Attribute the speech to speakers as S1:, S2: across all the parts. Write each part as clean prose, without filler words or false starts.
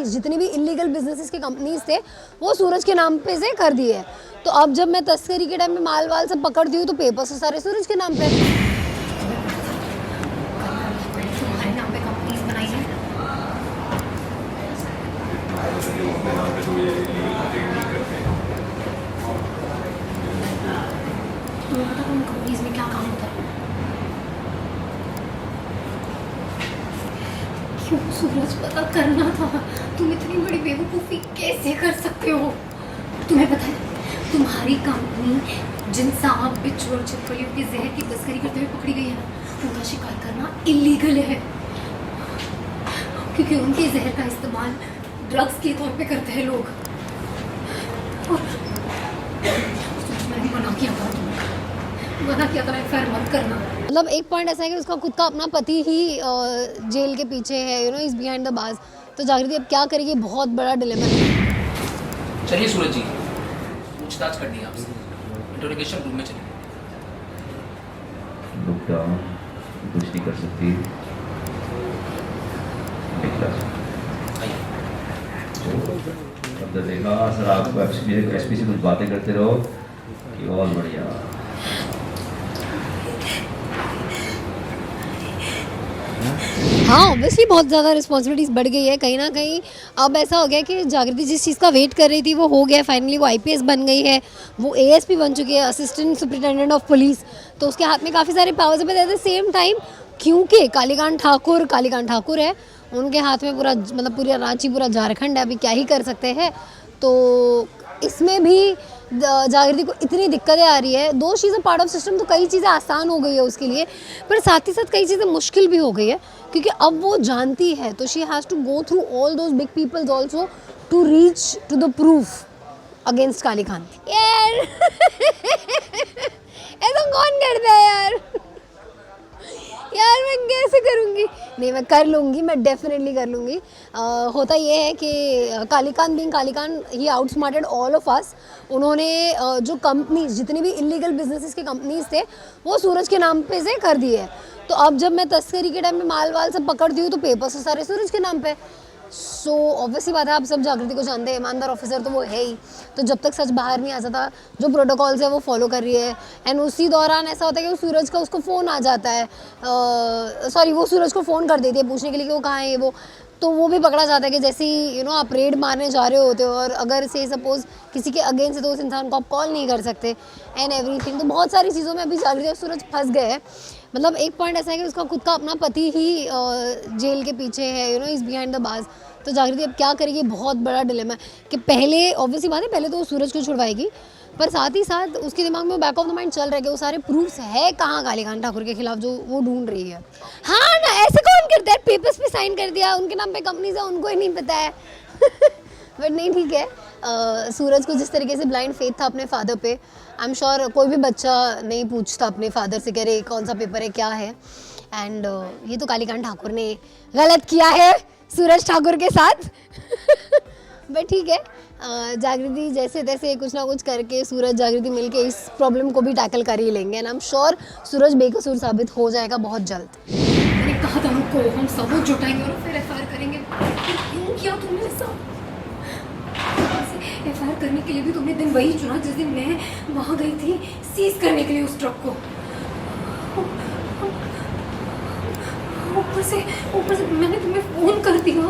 S1: जितने भी illegal businesses के कंपनीज थे वो सूरज के नाम पे से कर दिए। तो अब जब मैं तस्करी के टाइम में माल वाल सब पकड़ती हूँ तो पेपर्स तो सारे सूरज के नाम पे।
S2: तुम्हारे नाम पे कंपनीज बनाई है। तुम्हें पता उन कंपनीज में क्या काम होता है? क्यों सूरज, पता करना था। तुम इतनी बड़ी बेवकूफ़ी कैसे कर सकते हो? तुम्हें पता है तुम्हारी कंपनी जिन सांप बिच्छू और छिपकलियों की जहर की तस्करी करते हुए पकड़ी गई है ना, उनका शिकार करना इलीगल है, क्योंकि उनके जहर का इस्तेमाल ड्रग्स के तौर पे करते हैं लोग। और मैंने मना किया था, मना किया था FIR मत करना।
S1: मतलब एक पॉइंट ऐसा है कि उसका खुद का अपना पति ही जेल के पीछे है, you know, is behind the bars. तो जागृति अब क्या करेगी, बहुत बड़ा डिलेमा है।
S3: चलिए सूरज जी, पूछताछ करनी है आपसे, इंटरोगेशन रूम में चलिए।
S4: लोग क्या कुछ नहीं कर सकती। अब देखा सर, आप एसपी से कुछ बातें करते रहो कि बहुत बढ़िया।
S1: हाँ, ऑब्वियसली बहुत ज़्यादा रिस्पॉन्सिबिलिटीज़ बढ़ गई है कहीं ना कहीं। अब ऐसा हो गया कि जागृति जिस चीज़ का वेट कर रही थी वो हो गया, फाइनली वो IPS बन गई है, वो ASP बन चुकी है, असिस्टेंट सुपरिटेंडेंट ऑफ पुलिस। तो उसके हाथ में काफ़ी सारे पावर्स है। एट द सेम टाइम क्योंकि कालीकांत ठाकुर है, उनके हाथ में पूरा, मतलब पूरा रांची, पूरा झारखंड है, अभी क्या ही कर सकते हैं। तो इसमें भी जागृति को इतनी दिक्कतें आ रही है। दो चीज़ें पार्ट ऑफ सिस्टम, तो कई चीज़ें आसान हो गई है उसके लिए, पर साथ ही साथ कई चीज़ें मुश्किल भी हो गई है, क्योंकि अब वो जानती है तो she has to go through all those big peoples also to reach to the proof against Kalikant. यार ऐसा कौन करता है यार? यार मैं कैसे करूँगी? नहीं, मैं कर लूँगी, मैं डेफिनेटली कर लूँगी। होता ये है कि कालीकांत ही आउटस्मार्टेड ऑल ऑफ अस। उन्होंने जो कंपनीज, जितनी भी इलीगल बिजनेसेस के कंपनीज थे वो सूरज के नाम पे से कर दिए। तो अब जब मैं तस्करी के टाइम में माल वाल सब पकड़ती हूँ तो पेपर्स तो सारे सूरज के नाम पे। सो ऑब्वियसली बात है, आप सब जागृति को जानते हैं, ईमानदार ऑफिसर तो वो है ही। तो जब तक सच बाहर नहीं आ जाता, जो प्रोटोकॉल्स है वो फॉलो कर रही है। एंड उसी दौरान ऐसा होता है कि वो सूरज का उसको फ़ोन आ जाता है, वो सूरज को फ़ोन कर देती है पूछने के लिए कि वो कहाँ है वो। तो वो भी पकड़ा जाता है कि जैसे ही आप रेड मारने जा रहे होते हो और अगर से सपोज़ किसी के अगेंस्ट है तो उस इंसान को आप कॉल नहीं कर सकते एंड एवरीथिंग। तो बहुत सारी चीज़ों में अभी जागृति और सूरज फंस गए हैं। मतलब एक पॉइंट ऐसा है कि उसका खुद का अपना पति ही जेल के पीछे है, इज़ बिहाइंड द बार्स। तो जागृति अब क्या करेगी, बहुत बड़ा डिलेमा है कि पहले ऑब्वियसली बात है, पहले तो वो सूरज को छुड़वाएगी, पर साथ ही साथ उसके दिमाग में बैक ऑफ द माइंड चल रहा है कि वो सारे प्रूफ्स है कहाँ कालीकांत ठाकुर के खिलाफ जो वो ढूंढ रही है। हाँ ना, ऐसे कौन करता है? पेपर्स पे साइन कर दिया, उनके नाम पे कंपनीज है, उनको ही नहीं पता है। बट नहीं, ठीक है। सूरज को जिस तरीके से ब्लाइंड फेथ था अपने फादर पे, आई एम श्योर कोई भी बच्चा नहीं पूछता अपने फादर से, कह रहे कौन सा पेपर है, क्या है। एंड ये तो कालीकांत ठाकुर ने गलत किया है सूरज ठाकुर के साथ। बट ठीक है, जागृति जैसे तैसे कुछ ना कुछ करके सूरज जागृति मिलके इस प्रॉब्लम को भी टैकल कर ही लेंगे। एंड आई एम श्योर सूरज बेकसूर साबित हो जाएगा बहुत जल्द।
S2: मैंने कहा था उनको, हम सबूत जुटाएंगे और फिर FIR करेंगे। क्यों किया तुमने ऐसा? FIR करने के लिए भी तुमने दिन वही चुना जिस दिन मैं वहाँ गई थी सीज करने के लिए उस ट्रक को। ऊपर से मैंने तुम्हें फोन कर दिया,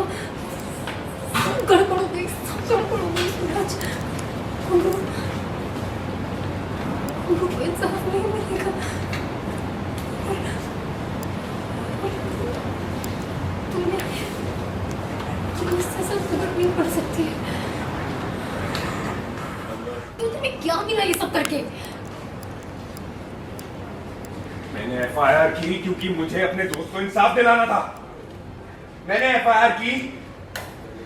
S2: गड़बड़ हो गई, गड़बड़ हो गई सूरज। उनको इंसाफ नहीं मिलेगा। तुम्हें सजा नहीं पड़ सकती है। तो तुम्हें क्या मिला ये सब करके?
S5: मैंने FIR की क्योंकि मुझे अपने दोस्त को इंसाफ दिलाना था। मैंने FIR की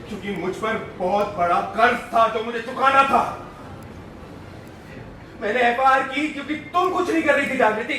S5: क्योंकि मुझ पर बहुत बड़ा कर्ज था जो मुझे चुकाना था। मैंने FIR की क्योंकि तुम कुछ नहीं कर रही थी जागृति।